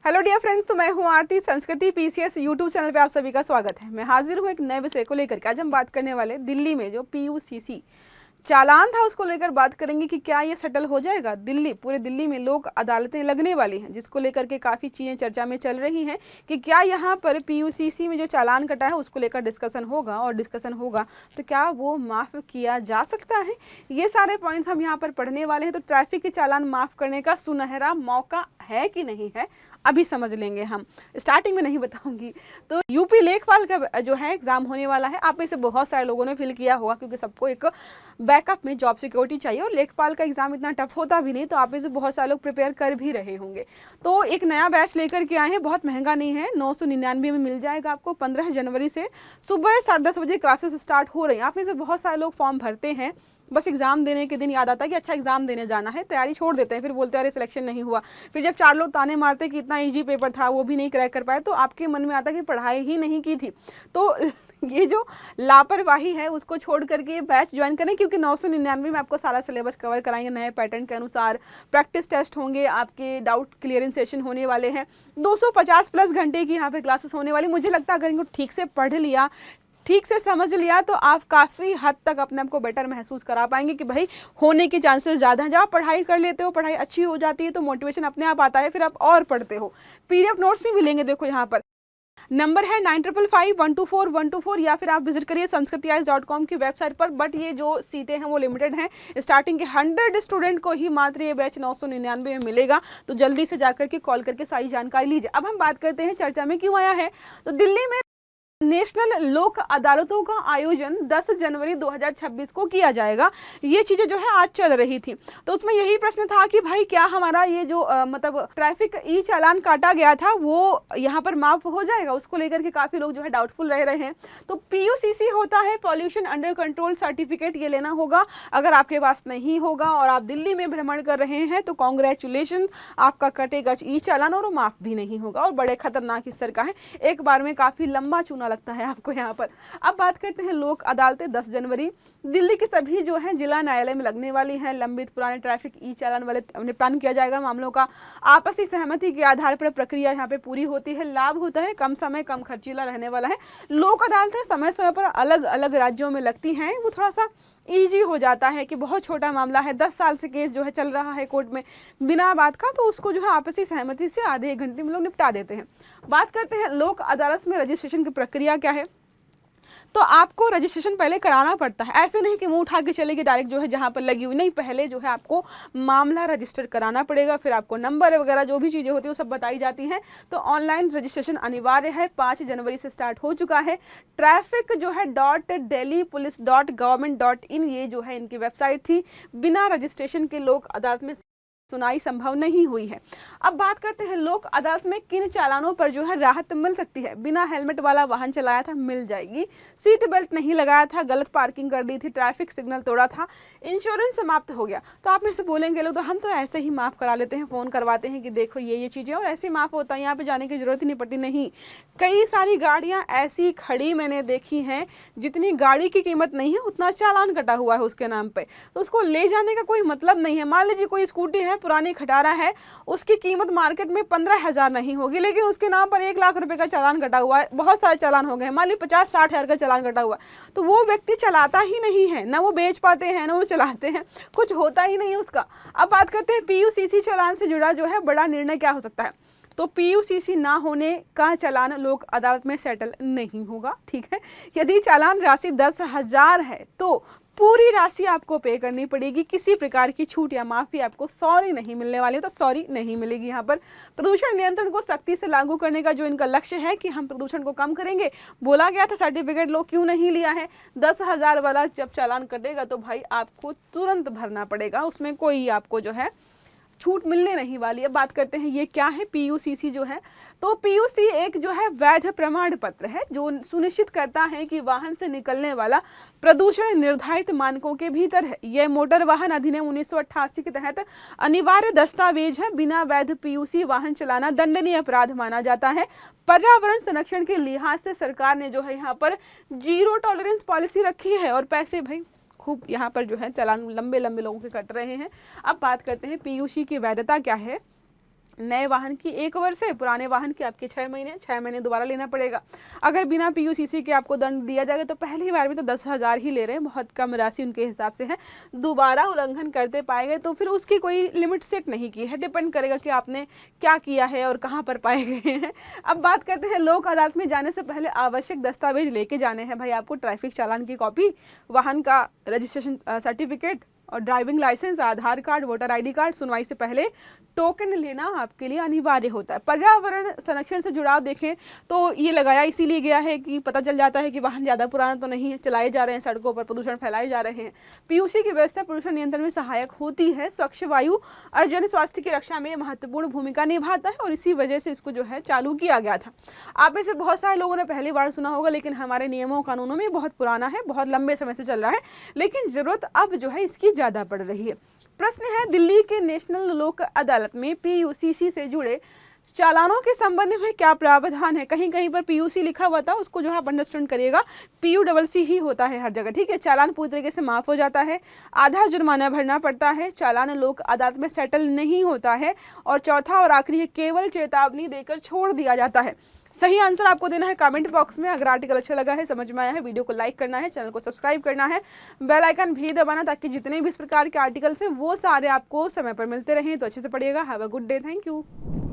Hello dear friends, तो मैं हूं आरती। संस्कृति पीसीएस यूट्यूब चैनल पे आप सभी का स्वागत है। मैं हाजिर हूं एक नए विषय को लेकर के। आज हम बात करने वाले दिल्ली में जो पीयूसीसी चालान था उसको लेकर बात करेंगे कि क्या ये सेटल हो जाएगा। पूरे दिल्ली में लोक अदालतें लगने वाली हैं, जिसको लेकर के काफ़ी चीज़ें चर्चा में चल रही हैं कि क्या यहाँ पर पीयूसीसी में जो चालान कटा है उसको लेकर डिस्कशन होगा, और डिस्कशन होगा तो क्या वो माफ़ किया जा सकता है। ये सारे पॉइंट्स हम यहाँ पर पढ़ने वाले हैं। तो ट्रैफिक के चालान माफ़ करने का सुनहरा मौका है कि नहीं है, अभी समझ लेंगे। हम स्टार्टिंग में नहीं बताऊंगी। तो यूपी लेखपाल का जो है एग्जाम होने वाला है। आप में से बहुत सारे लोगों ने फिल किया होगा, क्योंकि सबको एक बैकअप में जॉब सिक्योरिटी चाहिए, और लेखपाल का एग्जाम इतना टफ होता भी नहीं, तो आप में से बहुत सारे लोग प्रिपेयर कर भी रहे होंगे। तो एक नया बैच लेकर के आए हैं, बहुत महंगा नहीं है, 999 में मिल जाएगा आपको। 15 जनवरी से सुबह 10:30 बजे क्लासेस स्टार्ट हो रही हैं। आप में से बहुत सारे लोग फॉर्म भरते हैं, बस एग्जाम देने के दिन याद आता है कि अच्छा एग्जाम देने जाना है, तैयारी छोड़ देते हैं, फिर बोलते हैं अरे सिलेक्शन नहीं हुआ। फिर जब 4 लोग ताने मारते कि इतना इजी पेपर था, वो भी नहीं क्रैक कर पाए, तो आपके मन में आता है कि पढ़ाई ही नहीं की थी। तो ये जो लापरवाही है उसको छोड़ करके बैच ज्वाइन करें, क्योंकि 999 में आपको सारा सिलेबस कवर कराएंगे नए पैटर्न के अनुसार। प्रैक्टिस टेस्ट होंगे, आपके डाउट क्लियरेंस सेशन होने वाले हैं, 250 प्लस घंटे की यहाँ पे क्लासेस होने वाली। मुझे लगता है अगर इनको ठीक से पढ़ लिया, ठीक से समझ लिया, तो आप काफ़ी हद तक अपने आप को बेटर महसूस करा पाएंगे कि भाई होने के चांसेस ज़्यादा हैं। जब आप पढ़ाई कर लेते हो, पढ़ाई अच्छी हो जाती है, तो मोटिवेशन अपने आप आता है, फिर आप और पढ़ते हो। पीडीएफ नोट्स भी मिलेंगे, देखो यहाँ पर नंबर है 9555124124, या फिर आप विजिट करिए sanskritiyas.com की वेबसाइट पर। बट ये जो सीटें हैं वो लिमिटेड हैं। स्टार्टिंग के 100 स्टूडेंट को ही मात्र ये बैच 999 में मिलेगा, तो जल्दी से जाकर के कॉल करके सारी जानकारी लीजिए। अब हम बात करते हैं चर्चा में क्यों आया है। तो दिल्ली में नेशनल लोक अदालतों का आयोजन 10 जनवरी 2026 को किया जाएगा। ये चीज़ें जो है आज चल रही थी, तो उसमें यही प्रश्न था कि भाई क्या हमारा ये जो मतलब ट्रैफिक ई चालान काटा गया था वो यहाँ पर माफ हो जाएगा। उसको लेकर के काफ़ी लोग जो है डाउटफुल रह रहे हैं। तो पीयूसीसी होता है पॉल्यूशन अंडर कंट्रोल सर्टिफिकेट, ये लेना होगा। अगर आपके पास नहीं होगा और आप दिल्ली में भ्रमण कर रहे हैं तो कॉन्ग्रेचुलेशन, आपका कटेगा ई चालान और वो माफ भी नहीं होगा, और बड़े खतरनाक स्तर का है। एक बार में काफ़ी लंबा चूना लगता है आपको यहाँ पर। अब बात करते हैं लोक अदालतें 10 जनवरी दिल्ली की सभी जो है जिला न्यायालय में लगने वाली हैं। लंबित पुराने ट्रैफिक ई चालान वाले निपटान किया जाएगा मामलों का। आपसी सहमति के आधार पर प्रक्रिया यहाँ पे पूरी होती है। लाभ होता है कम समय कम खर्चीला रहने वाला है। लोक अदालतें समय समय पर अलग अलग राज्यों में लगती हैं, वो थोड़ा सा ईजी हो जाता है कि बहुत छोटा मामला है, 10 साल से केस जो है चल रहा है कोर्ट में बिना बात का, तो उसको जो है आपसी सहमति से आधे 1 घंटे में लोग निपटा देते हैं। बात करते हैं लोक अदालत में रजिस्ट्रेशन की प्रक्रिया क्या है। तो आपको रजिस्ट्रेशन पहले कराना पड़ता है। ऐसे नहीं कि मुंह उठा के चलेगी डायरेक्ट जो है जहाँ पर लगी हुई, नहीं, पहले जो है आपको मामला रजिस्टर कराना पड़ेगा, फिर आपको नंबर वगैरह जो भी चीज़ें होती है वो सब बताई जाती हैं। तो ऑनलाइन रजिस्ट्रेशन अनिवार्य है, 5 जनवरी से स्टार्ट हो चुका है। ट्रैफिक जो है .delhipolice.government.in ये जो है इनकी वेबसाइट थी। बिना रजिस्ट्रेशन के लोक अदालत में सुनाई संभव नहीं हुई है। अब बात करते हैं लोक अदालत में किन चालानों पर जो है राहत मिल सकती है। बिना हेलमेट वाला वाहन चलाया था, मिल जाएगी। सीट बेल्ट नहीं लगाया था, गलत पार्किंग कर दी थी, ट्रैफिक सिग्नल तोड़ा था, इंश्योरेंस समाप्त हो गया। तो आप में से बोलेंगे लोग तो हम तो ऐसे ही माफ़ करा लेते हैं, फ़ोन करवाते हैं कि देखो ये चीज़ें और ऐसे माफ़ होता है, यहाँ पर जाने की ज़रूरत ही नहीं पड़ती। नहीं, कई सारी गाड़ियाँ ऐसी खड़ी मैंने देखी हैं जितनी गाड़ी की कीमत नहीं है उतना चालान कटा हुआ है उसके नाम पर, तो उसको ले जाने का कोई मतलब नहीं है। मान लीजिए कोई स्कूटी है, पुरानी खटारा है, उसकी कीमत मार्केट में 15,000 नहीं होगी, लेकिन उसके नाम पर 1 लाख रुपए का चालान कटा हुआ है। बहुत सारे चालान हो गए, मान ली 50-60 हज़ार का चालान कटा हुआ है, तो वो व्यक्ति चलाता ही नहीं है, ना वो बेच पाते हैं ना वो चलाते हैं, कुछ होता ही नहीं उसका। अब बात करते हैं पीयूसीसी चालान से जुड़ा जो है बड़ा निर्णय क्या हो सकता है। तो पीयूसीसी ना होने का चालान लोक अदालत में सेटल नहीं होगा, ठीक है। यदि चालान राशि 10,000 है तो पूरी राशि आपको पे करनी पड़ेगी। किसी प्रकार की छूट या माफी आपको सॉरी नहीं मिलने वाली है, तो सॉरी नहीं मिलेगी। यहाँ पर प्रदूषण नियंत्रण को सख्ती से लागू करने का जो इनका लक्ष्य है कि हम प्रदूषण को कम करेंगे। बोला गया था सर्टिफिकेट लो, क्यों नहीं लिया है। 10,000 वाला जब चालान कटेगा तो भाई आपको तुरंत भरना पड़ेगा, उसमें कोई आपको जो है छूट मिलने नहीं वाली है। बात करते हैं ये क्या है पीयूसीसी जो है। तो पीयूसी एक जो है वैध प्रमाण पत्र है जो सुनिश्चित करता है कि वाहन से निकलने वाला प्रदूषण निर्धारित मानकों के भीतर है। यह मोटर वाहन अधिनियम 1988 के तहत अनिवार्य दस्तावेज है। बिना वैध पीयूसी वाहन चलाना दंडनीय अपराध माना जाता है। पर्यावरण संरक्षण के लिहाज से सरकार ने जो है यहाँ पर 0 टॉलरेंस पॉलिसी रखी है, और पैसे भाई खूब यहाँ पर जो है चालान लंबे लंबे लोगों के कट रहे हैं। अब बात करते हैं पीयूसी की वैधता क्या है। नए वाहन की 1 वर्ष है, पुराने वाहन की आपके 6 महीने, 6 महीने दोबारा लेना पड़ेगा। अगर बिना पीयूसीसी के आपको दंड दिया जाएगा तो पहली बार में तो 10,000 ही ले रहे हैं, बहुत कम राशि उनके हिसाब से है। दोबारा उल्लंघन करते पाए गए तो फिर उसकी कोई लिमिट सेट नहीं की है, डिपेंड करेगा कि आपने क्या किया है और कहाँ पर पाए गए हैं। अब बात करते हैं लोक अदालत में जाने से पहले आवश्यक दस्तावेज लेके जाने हैं। भाई आपको ट्रैफिक चालान की कॉपी, वाहन का रजिस्ट्रेशन सर्टिफिकेट और ड्राइविंग लाइसेंस, आधार कार्ड, वोटर आईडी कार्ड, सुनवाई से पहले टोकन लेना आपके लिए अनिवार्य होता है। पर्यावरण संरक्षण से जुड़ाव देखें तो ये लगाया इसीलिए गया है कि पता चल जाता है कि वाहन ज़्यादा पुराना तो नहीं है, चलाए जा रहे हैं, सड़कों पर प्रदूषण फैलाए जा रहे हैं। पीयूसी की व्यवस्था प्रदूषण नियंत्रण में सहायक होती है, स्वच्छ वायु और जन स्वास्थ्य की रक्षा में महत्वपूर्ण भूमिका निभाता है और इसी वजह से इसको जो है चालू किया गया था। आप में से बहुत सारे लोगों ने पहली बार सुना होगा, लेकिन हमारे नियमों कानूनों में बहुत पुराना है, बहुत लंबे समय से चल रहा है, लेकिन ज़रूरत अब जो है इसकी ज़्यादा पड़ रही है। प्रश्न है, दिल्ली के नेशनल लोक अदालत में पीयूसीसी से जुड़े चालानों के संबंध में क्या प्रावधान है। कहीं कहीं पर पीयूसी लिखा हुआ था, उसको जो है आप अंडरस्टैंड करिएगा, PUCC ही होता है हर जगह, ठीक है। चालान पूरी तरीके से माफ हो जाता है, आधा जुर्माना भरना पड़ता है, चालान लोक अदालत में सेटल नहीं होता है, और चौथा और आखिरी है, केवल चेतावनी देकर छोड़ दिया जाता है। सही आंसर आपको देना है कमेंट बॉक्स में। अगर आर्टिकल अच्छा लगा है, समझ में आया है, वीडियो को लाइक करना है, चैनल को सब्सक्राइब करना है, बेल आइकन भी दबाना, ताकि जितने भी इस प्रकार के आर्टिकल्स हैं वो सारे आपको समय पर मिलते रहें। तो अच्छे से पढ़िएगा। Have a good day. Thank you.